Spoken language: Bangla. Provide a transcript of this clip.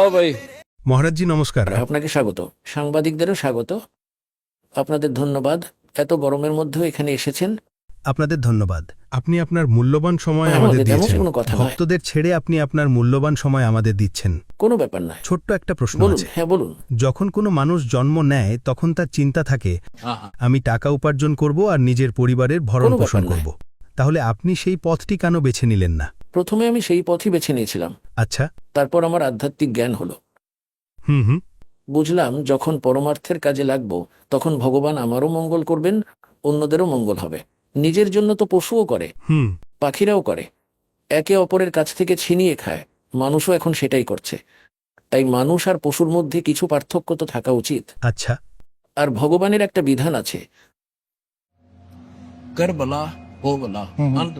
ভাই মহারাজজি নমস্কার। আপনাকে স্বাগত, সাংবাদিকদেরও স্বাগত। আপনাদের ধন্যবাদ এত গরমের মধ্যেও এখানে এসেছেন। আপনাদের ধন্যবাদ। আপনি আপনার মূল্যবান সময় আমাদের তেমন দিয়েছেন। কোনো কথা নয়। ভক্তদের ছেড়ে আপনি আপনার মূল্যবান সময় আমাদের দিচ্ছেন। কোনো ব্যাপার নয়, ছোট্ট একটা প্রশ্ন বলুন। আছে। হ্যাঁ বলুন। যখন কোনো মানুষ জন্ম নেয় তখন তার চিন্তা থাকে আমি টাকা উপার্জন করব আর নিজের পরিবারের ভরণ কোনো পোষণ ব্যাপার করব। তাহলে আপনি সেই পথটি কেন বেছে নিলেন না? প্রথমে আমি সেই পথই বেছে নিয়েছিলাম, আচ্ছা। তারপর আমার আধ্যাত্মিক জ্ঞান হলো। হুম। বুঝলাম যখন পরমার্থের কাজে লাগব তখন ভগবান আমারও মঙ্গল করবেন, অন্যদেরও মঙ্গল হবে। নিজের জন্য তো পশুও করে, হুম। পাখিরাও করে, একে অপরের কাছ থেকে ছিনিয়ে খায়। মানুষও এখন সেটাই করছে। তাই মানুষ আর পশুর মধ্যে কিছু পার্থক্য তো থাকা উচিত। আচ্ছা। আর ভগবানের একটা বিধান আছে, करबला हो बला अंत